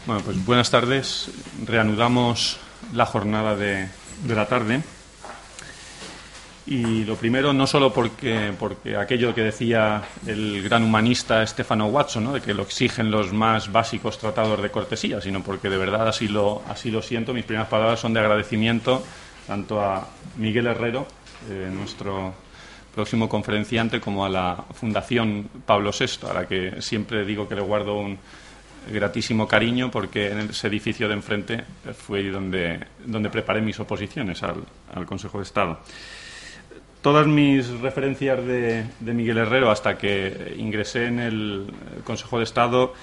Bueno, pues buenas tardes. Reanudamos la jornada de la tarde. Y lo primero, no solo porque aquello que decía el gran humanista Stefano Watson, ¿no?, de que lo exigen los más básicos tratados de cortesía, sino porque de verdad así lo siento. Mis primeras palabras son de agradecimiento tanto a Miguel Herrero, nuestro próximo conferenciante, como a la Fundación Pablo VI, a la que siempre digo que le guardo un gratísimo cariño, porque en ese edificio de enfrente fue donde preparé mis oposiciones al Consejo de Estado. Todas mis referencias de Miguel Herrero hasta que ingresé en el Consejo de Estado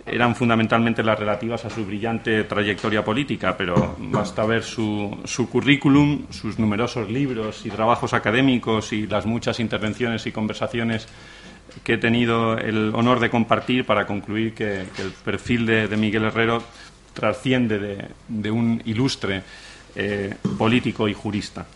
eran fundamentalmente las relativas a su brillante trayectoria política, pero basta ver su currículum, sus numerosos libros y trabajos académicos y las muchas intervenciones y conversaciones que he tenido el honor de compartir para concluir que el perfil de Miguel Herrero trasciende de un ilustre político y jurista.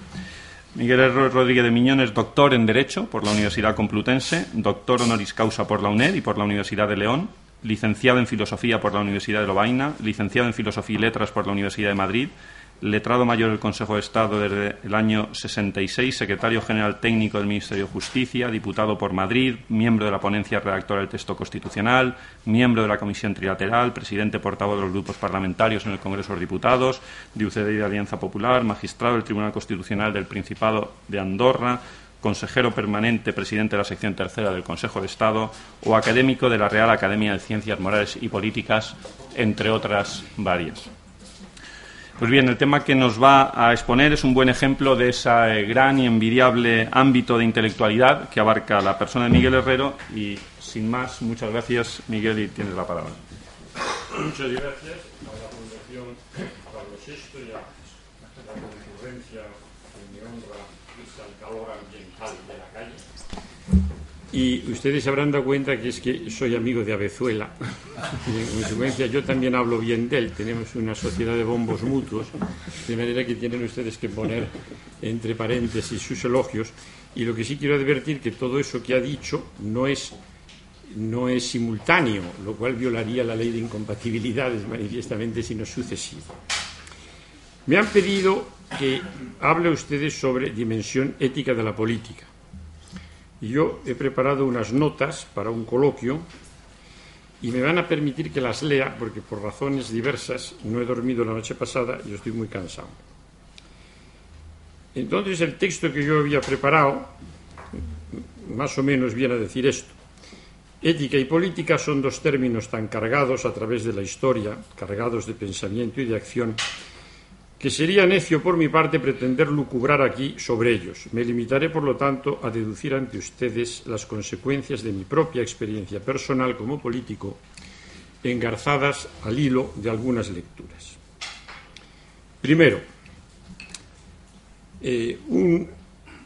Miguel Herrero Rodríguez de Miñón es doctor en Derecho por la Universidad Complutense, doctor honoris causa por la UNED y por la Universidad de León, licenciado en Filosofía por la Universidad de Lovaina, licenciado en Filosofía y Letras por la Universidad de Madrid, letrado mayor del Consejo de Estado desde el año 66, secretario general técnico del Ministerio de Justicia, diputado por Madrid, miembro de la ponencia redactora del texto constitucional, miembro de la Comisión Trilateral, presidente portavoz de los grupos parlamentarios en el Congreso de los Diputados, de UCD y de Alianza Popular, magistrado del Tribunal Constitucional del Principado de Andorra, consejero permanente, presidente de la sección tercera del Consejo de Estado o académico de la Real Academia de Ciencias Morales y Políticas, entre otras varias. Pues bien, el tema que nos va a exponer es un buen ejemplo de ese gran y envidiable ámbito de intelectualidad que abarca la persona de Miguel Herrero y, sin más, muchas gracias, Miguel, y tienes la palabra. Muchas gracias a la Fundación Pablo VI y a la concurrencia que me honra el calor ambiental de la calle. Y ustedes se habrán dado cuenta que es que soy amigo de Avezuela. Y en consecuencia yo también hablo bien de él. Tenemos una sociedad de bombos mutuos, de manera que tienen ustedes que poner entre paréntesis sus elogios. Y lo que sí quiero advertir que todo eso que ha dicho no es simultáneo, lo cual violaría la ley de incompatibilidades manifiestamente sino sucesivo. Me han pedido que hable a ustedes sobre dimensión ética de la política. Y yo he preparado unas notas para un coloquio y me van a permitir que las lea porque por razones diversas no he dormido la noche pasada y estoy muy cansado. Entonces el texto que yo había preparado más o menos viene a decir esto. Ética y política son dos términos tan cargados a través de la historia, cargados de pensamiento y de acción, que sería necio por mi parte pretender lucubrar aquí sobre ellos. Me limitaré, por lo tanto, a deducir ante ustedes las consecuencias de mi propia experiencia personal como político, engarzadas al hilo de algunas lecturas. Primero, un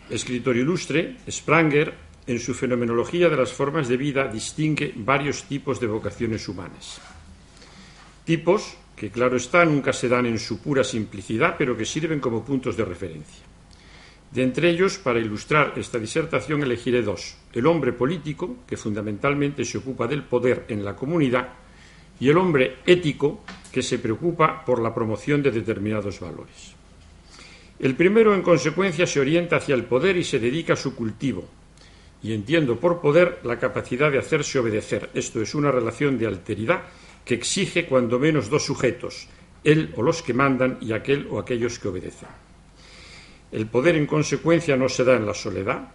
escritor ilustre, Spranger, en su fenomenología de las formas de vida, distingue varios tipos de vocaciones humanas. Tipos que, claro está, nunca se dan en su pura simplicidad, pero que sirven como puntos de referencia. De entre ellos, para ilustrar esta disertación, elegiré dos: el hombre político, que fundamentalmente se ocupa del poder en la comunidad, y el hombre ético, que se preocupa por la promoción de determinados valores. El primero, en consecuencia, se orienta hacia el poder y se dedica a su cultivo, y entiendo por poder la capacidad de hacerse obedecer. Esto es una relación de alteridad que exige cuando menos dos sujetos, él o los que mandan y aquel o aquellos que obedecen. El poder, en consecuencia, no se da en la soledad,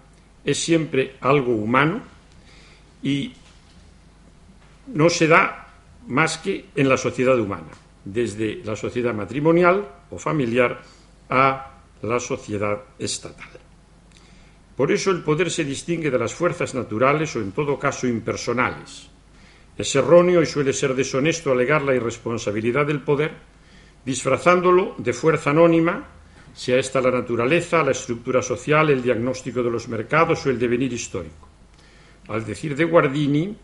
es siempre algo humano y no se da más que en la sociedad humana, desde la sociedad matrimonial o familiar a la sociedad estatal. Por eso el poder se distingue de las fuerzas naturales o, en todo caso, impersonales. Es erróneo y suele ser deshonesto alegar la irresponsabilidad del poder, disfrazándolo de fuerza anónima, sea esta la naturaleza, la estructura social, el diagnóstico de los mercados o el devenir histórico. Al decir de Guardini,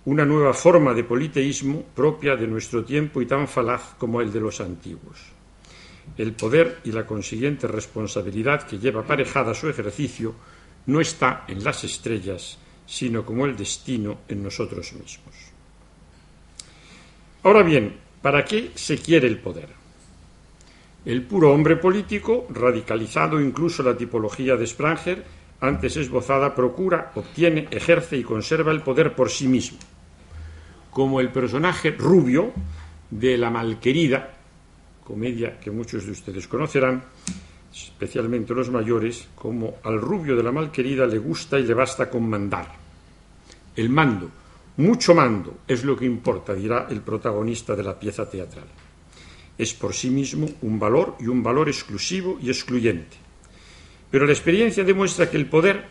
una nueva forma de politeísmo propia de nuestro tiempo y tan falaz como el de los antiguos. El poder y la consiguiente responsabilidad que lleva aparejada su ejercicio no está en las estrellas, sino como el destino en nosotros mismos. Ahora bien, ¿Para qué se quiere el poder? El puro hombre político, radicalizado incluso la tipología de Spranger, antes esbozada, procura, obtiene, ejerce y conserva el poder por sí mismo, como el personaje rubio de La Malquerida, comedia que muchos de ustedes conocerán, especialmente los mayores, como al rubio de La Malquerida le gusta y le basta con mandar. El mando, mucho mando, es lo que importa, dirá el protagonista de la pieza teatral. Es por sí mismo un valor y un valor exclusivo y excluyente. Pero la experiencia demuestra que el poder,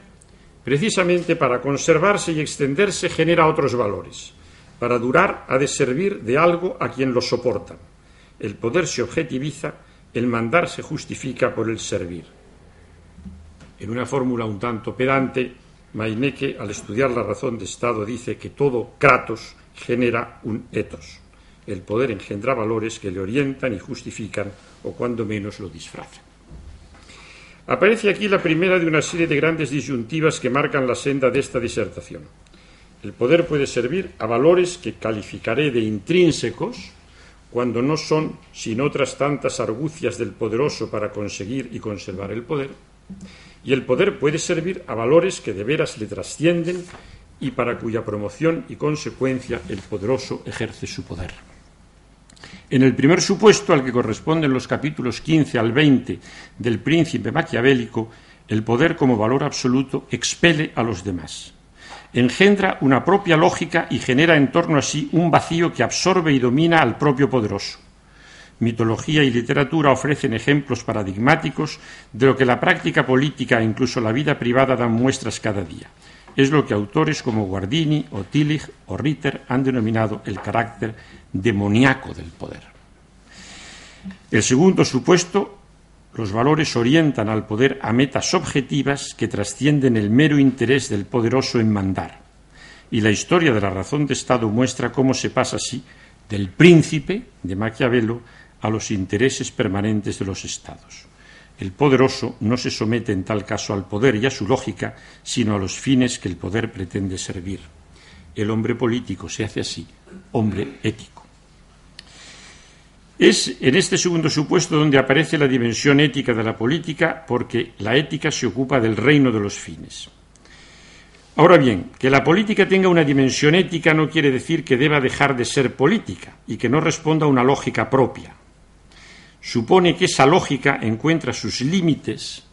precisamente para conservarse y extenderse, genera otros valores. Para durar ha de servir de algo a quien lo soporta. El poder se objetiviza, el mandar se justifica por el servir. En una fórmula un tanto pedante, Mayneke, al estudiar la razón de Estado, dice que todo kratos genera un ethos. El poder engendra valores que le orientan y justifican, o cuando menos lo disfrazan. Aparece aquí la primera de una serie de grandes disyuntivas que marcan la senda de esta disertación. El poder puede servir a valores que calificaré de intrínsecos, cuando no son sino otras tantas argucias del poderoso para conseguir y conservar el poder, y el poder puede servir a valores que de veras le trascienden y para cuya promoción y consecuencia el poderoso ejerce su poder. En el primer supuesto, al que corresponden los capítulos 15 al 20 del Príncipe Maquiavélico, el poder como valor absoluto expele a los demás. Engendra una propia lógica y genera en torno a sí un vacío que absorbe y domina al propio poderoso. Mitología y literatura ofrecen ejemplos paradigmáticos de lo que la práctica política e incluso la vida privada dan muestras cada día. Es lo que autores como Guardini o Tillich o Ritter han denominado el carácter demoníaco del poder. El segundo supuesto, los valores orientan al poder a metas objetivas que trascienden el mero interés del poderoso en mandar. Y la historia de la razón de Estado muestra cómo se pasa así del príncipe de Maquiavelo a los intereses permanentes de los estados. El poderoso no se somete en tal caso al poder y a su lógica, sino a los fines que el poder pretende servir. El hombre político se hace así, hombre ético. Es en este segundo supuesto donde aparece la dimensión ética de la política, porque la ética se ocupa del reino de los fines. Ahora bien, que la política tenga una dimensión ética no quiere decir que deba dejar de ser política y que no responda a una lógica propia. Supone que esa lógica encuentra sus límites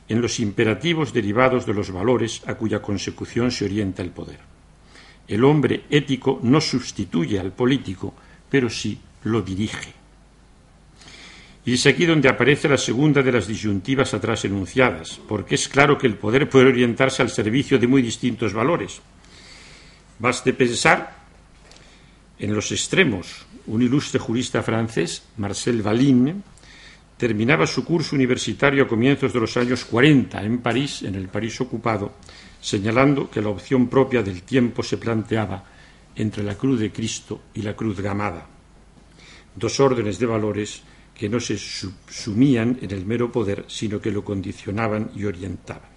en los imperativos derivados de los valores a cuya consecución se orienta el poder. El hombre ético no sustituye al político, pero sí lo dirige. Y es aquí donde aparece la segunda de las disyuntivas atrás enunciadas, porque es claro que el poder puede orientarse al servicio de muy distintos valores. Baste pensar en los extremos. Un ilustre jurista francés, Marcel Valine, terminaba su curso universitario a comienzos de los años 40 en París, en el París ocupado, señalando que la opción propia del tiempo se planteaba entre la cruz de Cristo y la cruz gamada, dos órdenes de valores que no se sumían en el mero poder, sino que lo condicionaban y orientaban.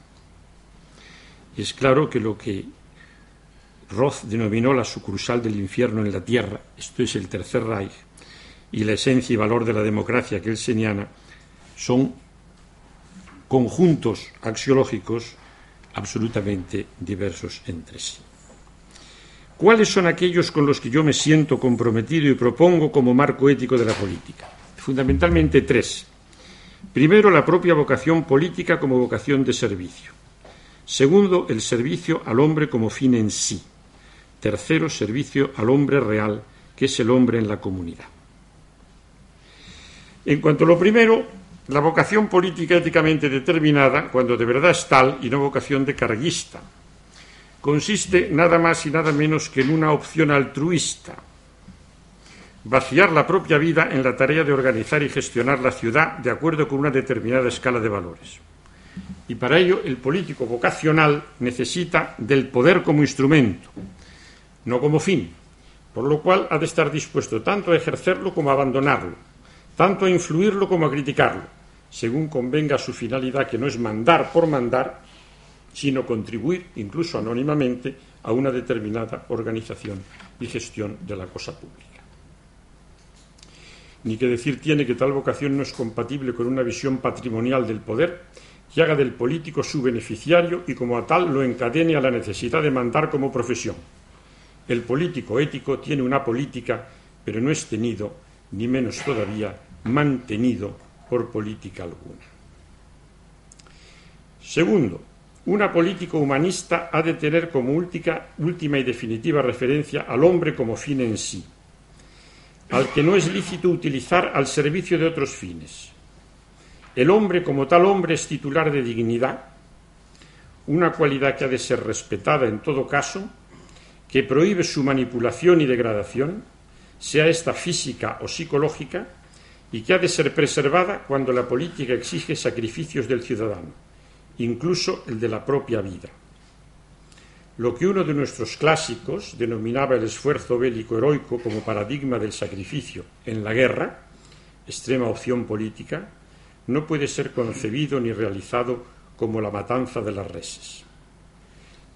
Y es claro que lo que Roth denominó la sucursal del infierno en la tierra, esto es el Tercer Reich, y la esencia y valor de la democracia que él señala, son conjuntos axiológicos absolutamente diversos entre sí. ¿Cuáles son aquellos con los que yo me siento comprometido y propongo como marco ético de la política? Fundamentalmente tres. Primero, la propia vocación política como vocación de servicio. Segundo, el servicio al hombre como fin en sí. Tercero, servicio al hombre real, que es el hombre en la comunidad. En cuanto a lo primero, la vocación política éticamente determinada, cuando de verdad es tal y no vocación de carguista, consiste nada más y nada menos que en una opción altruista, vaciar la propia vida en la tarea de organizar y gestionar la ciudad de acuerdo con una determinada escala de valores. Y para ello el político vocacional necesita del poder como instrumento, no como fin, por lo cual ha de estar dispuesto tanto a ejercerlo como a abandonarlo, tanto a influirlo como a criticarlo, según convenga su finalidad, que no es mandar por mandar, sino contribuir, incluso anónimamente, a una determinada organización y gestión de la cosa pública. ni que decir tiene que tal vocación no es compatible con una visión patrimonial del poder que haga del político su beneficiario y como a tal lo encadene a la necesidad de mandar como profesión. El político ético tiene una política, pero no es tenido, ni menos todavía mantenido por política alguna. Segundo, una política humanista ha de tener como última y definitiva referencia al hombre como fin en sí, al que no es lícito utilizar al servicio de otros fines. El hombre como tal hombre es titular de dignidad, una cualidad que ha de ser respetada en todo caso, que prohíbe su manipulación y degradación, sea esta física o psicológica, y que ha de ser preservada cuando la política exige sacrificios del ciudadano, incluso el de la propia vida. Lo que uno de nuestros clásicos denominaba el esfuerzo bélico heroico como paradigma del sacrificio en la guerra, extrema opción política, no puede ser concebido ni realizado como la matanza de las reses.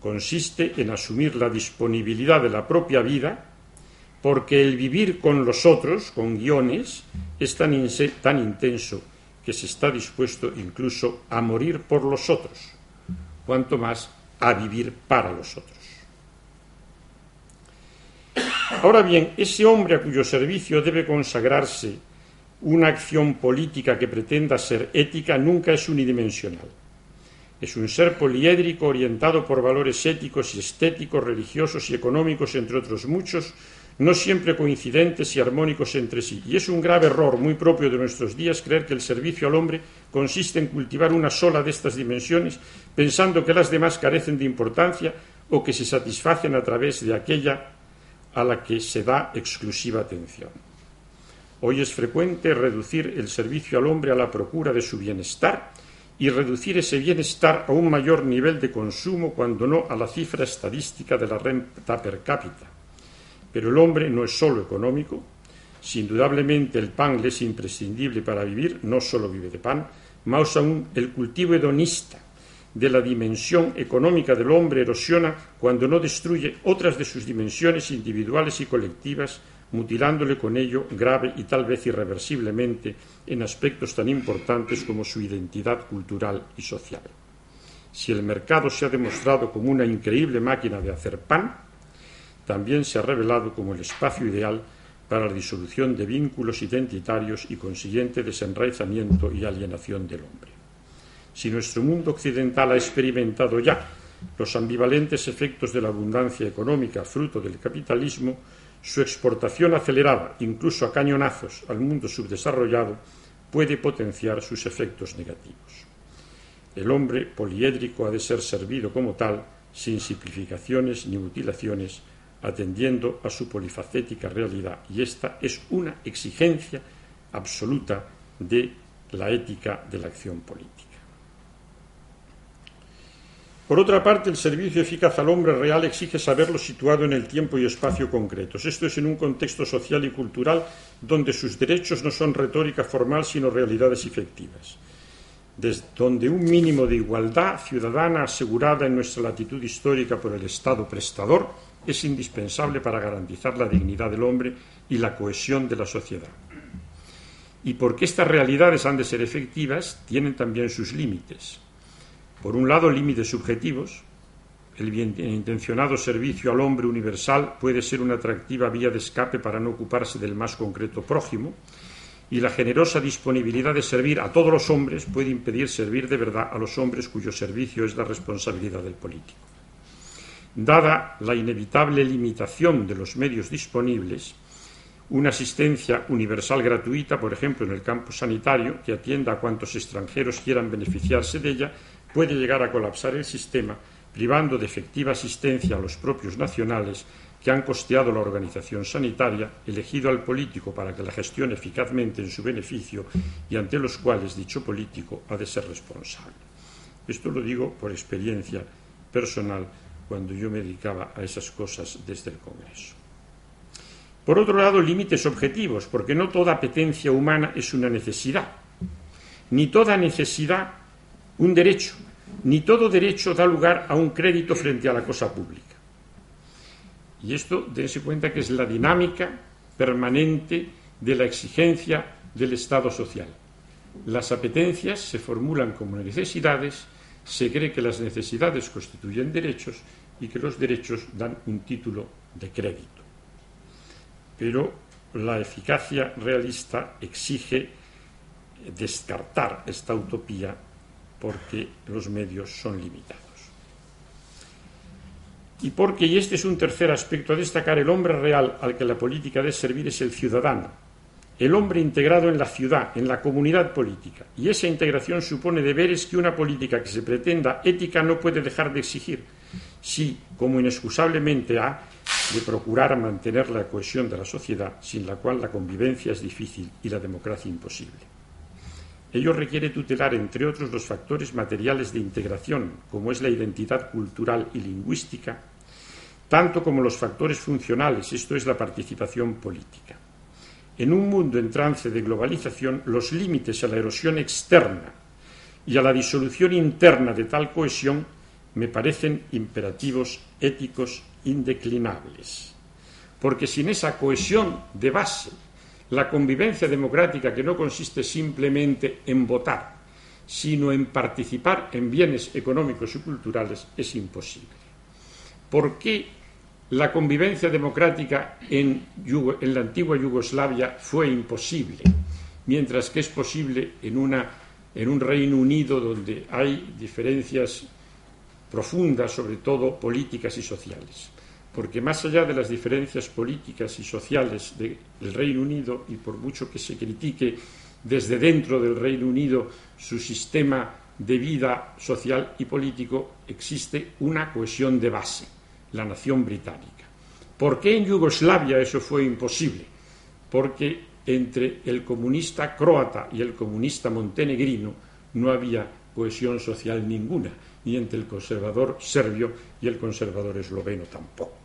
Consiste en asumir la disponibilidad de la propia vida, porque el vivir con los otros, con guiones, es tan intenso que se está dispuesto incluso a morir por los otros, cuanto más a vivir para los otros. Ahora bien, ese hombre a cuyo servicio debe consagrarse una acción política que pretenda ser ética nunca es unidimensional. Es un ser poliédrico orientado por valores éticos y estéticos, religiosos y económicos, entre otros muchos, no siempre coincidentes y armónicos entre sí. Y es un grave error muy propio de nuestros días creer que el servicio al hombre consiste en cultivar una sola de estas dimensiones, pensando que las demás carecen de importancia o que se satisfacen a través de aquella a la que se da exclusiva atención. Hoy es frecuente reducir el servicio al hombre a la procura de su bienestar y reducir ese bienestar a un mayor nivel de consumo, cuando no a la cifra estadística de la renta per cápita. Pero el hombre no es solo económico. Si indudablemente el pan le es imprescindible para vivir, no solo vive de pan, más aún el cultivo hedonista de la dimensión económica del hombre erosiona cuando no destruye otras de sus dimensiones individuales y colectivas, mutilándole con ello grave y tal vez irreversiblemente en aspectos tan importantes como su identidad cultural y social. Si el mercado se ha demostrado como una increíble máquina de hacer pan, también se ha revelado como el espacio ideal para la disolución de vínculos identitarios y consiguiente desenraizamiento y alienación del hombre. Si nuestro mundo occidental ha experimentado ya los ambivalentes efectos de la abundancia económica fruto del capitalismo, su exportación acelerada, incluso a cañonazos, al mundo subdesarrollado, puede potenciar sus efectos negativos. El hombre poliédrico ha de ser servido como tal, sin simplificaciones ni mutilaciones, atendiendo a su polifacética realidad, y esta es una exigencia absoluta de la ética de la acción política. Por otra parte, el servicio eficaz al hombre real exige saberlo situado en el tiempo y espacio concretos. Esto es en un contexto social y cultural donde sus derechos no son retórica formal, sino realidades efectivas. Desde donde un mínimo de igualdad ciudadana asegurada en nuestra latitud histórica por el Estado prestador es indispensable para garantizar la dignidad del hombre y la cohesión de la sociedad. Y porque estas realidades han de ser efectivas, tienen también sus límites. Por un lado, límites subjetivos. El bienintencionado servicio al hombre universal puede ser una atractiva vía de escape para no ocuparse del más concreto prójimo, y la generosa disponibilidad de servir a todos los hombres puede impedir servir de verdad a los hombres cuyo servicio es la responsabilidad del político. Dada la inevitable limitación de los medios disponibles, una asistencia universal gratuita, por ejemplo en el campo sanitario, que atienda a cuantos extranjeros quieran beneficiarse de ella, puede llegar a colapsar el sistema, privando de efectiva asistencia a los propios nacionales que han costeado la organización sanitaria, elegido al político para que la gestione eficazmente en su beneficio y ante los cuales dicho político ha de ser responsable. Esto lo digo por experiencia personal cuando yo me dedicaba a esas cosas desde el Congreso. Por otro lado, límites objetivos, porque no toda apetencia humana es una necesidad, ni toda necesidad un derecho, ni todo derecho da lugar a un crédito frente a la cosa pública. Y esto, dense cuenta que es la dinámica permanente de la exigencia del Estado social. Las apetencias se formulan como necesidades, se cree que las necesidades constituyen derechos y que los derechos dan un título de crédito. Pero la eficacia realista exige descartar esta utopía porque los medios son limitados. Y porque, y este es un tercer aspecto a destacar, el hombre real al que la política debe servir es el ciudadano, el hombre integrado en la ciudad, en la comunidad política. Y esa integración supone deberes que una política que se pretenda ética no puede dejar de exigir, si, como inexcusablemente ha de procurar mantener la cohesión de la sociedad, sin la cual la convivencia es difícil y la democracia imposible. Ello requiere tutelar, entre otros, los factores materiales de integración, como es la identidad cultural y lingüística, tanto como los factores funcionales, esto es, la participación política. En un mundo en trance de globalización, los límites a la erosión externa y a la disolución interna de tal cohesión me parecen imperativos éticos indeclinables. Porque sin esa cohesión de base, la convivencia democrática, que no consiste simplemente en votar, sino en participar en bienes económicos y culturales, es imposible. ¿Por qué la convivencia democrática en la antigua Yugoslavia fue imposible, mientras que es posible en un Reino Unido donde hay diferencias profundas, sobre todo políticas y sociales? Porque más allá de las diferencias políticas y sociales del Reino Unido, y por mucho que se critique desde dentro del Reino Unido su sistema de vida social y político, existe una cohesión de base, la nación británica. ¿Por qué en Yugoslavia eso fue imposible? Porque entre el comunista croata y el comunista montenegrino no había cohesión social ninguna, ni entre el conservador serbio y el conservador esloveno tampoco.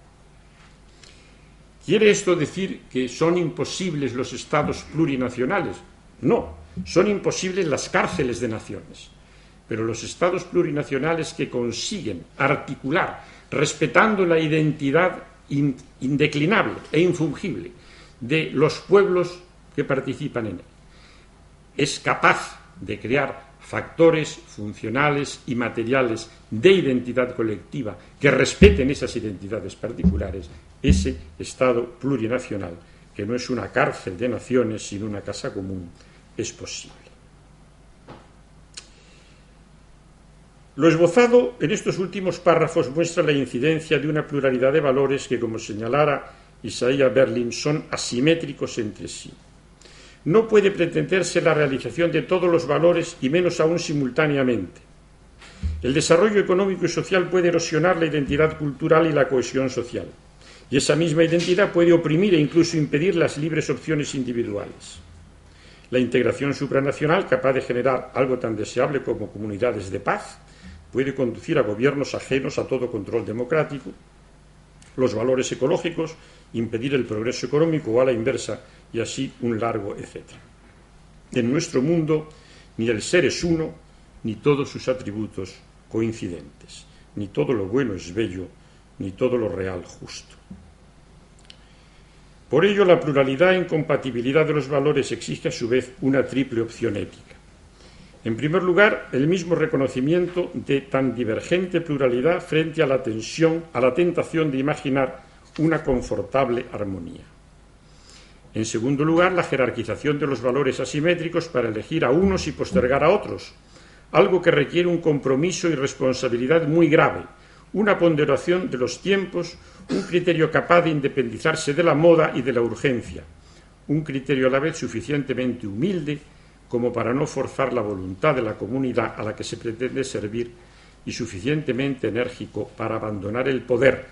¿Quiere esto decir que son imposibles los estados plurinacionales? No, son imposibles las cárceles de naciones. Pero los estados plurinacionales que consiguen articular, respetando la identidad indeclinable e infungible de los pueblos que participan en él, es capaz de crear factores funcionales y materiales de identidad colectiva que respeten esas identidades particulares, ese Estado plurinacional, que no es una cárcel de naciones sino una casa común, es posible. Lo esbozado en estos últimos párrafos muestra la incidencia de una pluralidad de valores que, como señalara Isaiah Berlin, son asimétricos entre sí. No puede pretenderse la realización de todos los valores y menos aún simultáneamente. El desarrollo económico y social puede erosionar la identidad cultural y la cohesión social, y esa misma identidad puede oprimir e incluso impedir las libres opciones individuales. La integración supranacional, capaz de generar algo tan deseable como comunidades de paz, puede conducir a gobiernos ajenos a todo control democrático. Los valores ecológicos, impedir el progreso económico o a la inversa, y así un largo etcétera. En nuestro mundo ni el ser es uno, ni todos sus atributos coincidentes, ni todo lo bueno es bello, ni todo lo real justo. Por ello, la pluralidad e incompatibilidad de los valores exige a su vez una triple opción ética. En primer lugar, el mismo reconocimiento de tan divergente pluralidad frente a la tentación de imaginar una confortable armonía. En segundo lugar, la jerarquización de los valores asimétricos para elegir a unos y postergar a otros, algo que requiere un compromiso y responsabilidad muy grave, una ponderación de los tiempos, un criterio capaz de independizarse de la moda y de la urgencia, un criterio a la vez suficientemente humilde como para no forzar la voluntad de la comunidad a la que se pretende servir y suficientemente enérgico para abandonar el poder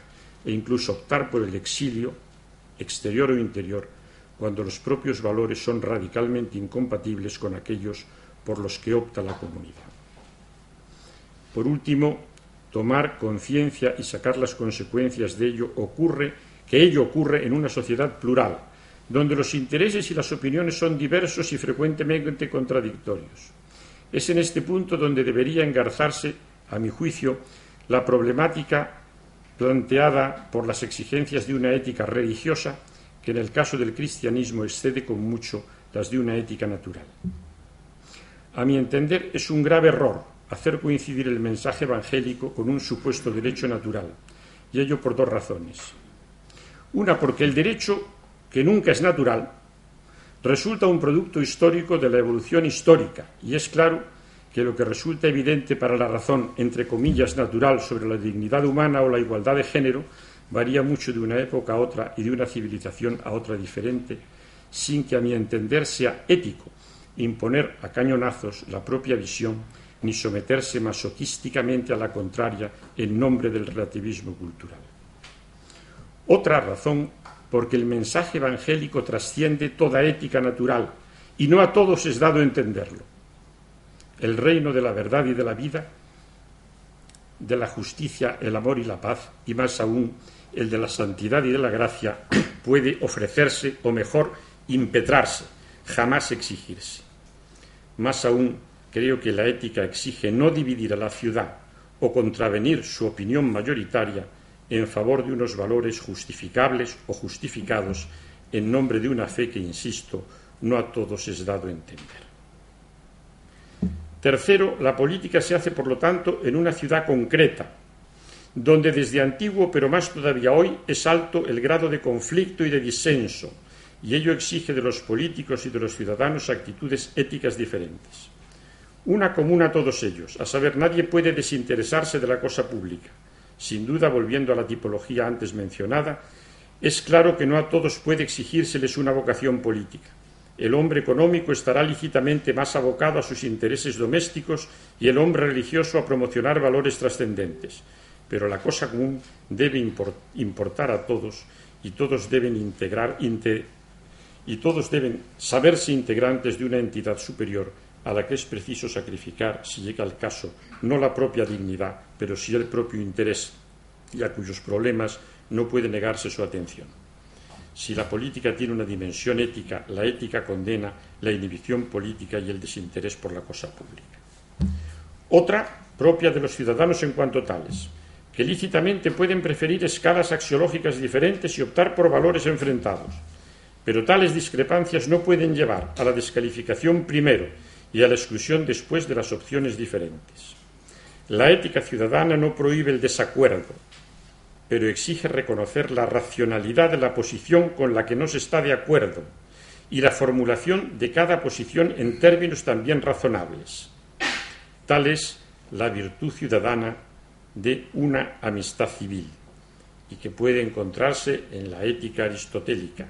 e incluso optar por el exilio, exterior o interior, cuando los propios valores son radicalmente incompatibles con aquellos por los que opta la comunidad. Por último, tomar conciencia y sacar las consecuencias de ello ocurre en una sociedad plural, donde los intereses y las opiniones son diversos y frecuentemente contradictorios. Es en este punto donde debería engarzarse, a mi juicio, la problemática planteada por las exigencias de una ética religiosa que en el caso del cristianismo excede con mucho las de una ética natural. A mi entender, es un grave error hacer coincidir el mensaje evangélico con un supuesto derecho natural, y ello por dos razones. Una, porque el derecho, que nunca es natural, resulta un producto histórico de la evolución histórica, y es claro que lo que resulta evidente para la razón, entre comillas, natural sobre la dignidad humana o la igualdad de género, varía mucho de una época a otra y de una civilización a otra diferente, sin que a mi entender sea ético imponer a cañonazos la propia visión ni someterse masoquísticamente a la contraria en nombre del relativismo cultural. Otra razón, porque el mensaje evangélico trasciende toda ética natural y no a todos es dado entenderlo. El reino de la verdad y de la vida, de la justicia, el amor y la paz, y más aún el de la santidad y de la gracia, puede ofrecerse, o mejor, impetrarse, jamás exigirse. Más aún, creo que la ética exige no dividir a la ciudad o contravenir su opinión mayoritaria en favor de unos valores justificables o justificados en nombre de una fe que, insisto, no a todos es dado entender. Tercero, la política se hace, por lo tanto, en una ciudad concreta, donde desde antiguo, pero más todavía hoy, es alto el grado de conflicto y de disenso, y ello exige de los políticos y de los ciudadanos actitudes éticas diferentes. Una común a todos ellos, a saber, nadie puede desinteresarse de la cosa pública. Sin duda, volviendo a la tipología antes mencionada, es claro que no a todos puede exigírseles una vocación política. El hombre económico estará lícitamente más abocado a sus intereses domésticos y el hombre religioso a promocionar valores trascendentes. Pero la cosa común debe importar a todos y todos deben saberse integrantes de una entidad superior a la que es preciso sacrificar, si llega el caso, no la propia dignidad, pero sí el propio interés, y a cuyos problemas no puede negarse su atención. Si la política tiene una dimensión ética, la ética condena la inhibición política y el desinterés por la cosa pública. Otra, propia de los ciudadanos en cuanto tales, que lícitamente pueden preferir escalas axiológicas diferentes y optar por valores enfrentados. Pero tales discrepancias no pueden llevar a la descalificación primero y a la exclusión después de las opciones diferentes. La ética ciudadana no prohíbe el desacuerdo, pero exige reconocer la racionalidad de la posición con la que no se está de acuerdo y la formulación de cada posición en términos también razonables. Tal es la virtud ciudadana de una amistad civil y que puede encontrarse en la ética aristotélica.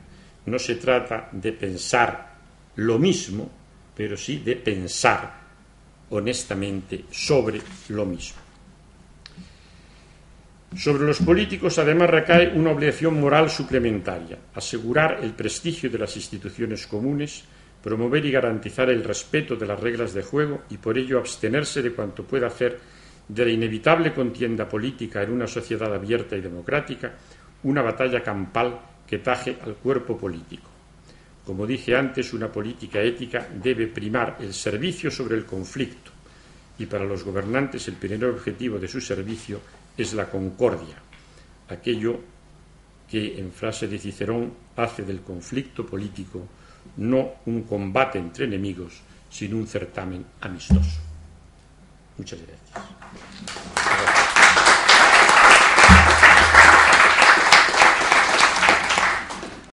No se trata de pensar lo mismo, pero sí de pensar honestamente sobre lo mismo. Sobre los políticos, además, recae una obligación moral suplementaria: asegurar el prestigio de las instituciones comunes, promover y garantizar el respeto de las reglas de juego y, por ello, abstenerse de cuanto pueda hacer de la inevitable contienda política en una sociedad abierta y democrática una batalla campal que taje al cuerpo político. Como dije antes, una política ética debe primar el servicio sobre el conflicto, y para los gobernantes el primer objetivo de su servicio es la concordia, aquello que, en frase de Cicerón, hace del conflicto político no un combate entre enemigos, sino un certamen amistoso. Muchas gracias.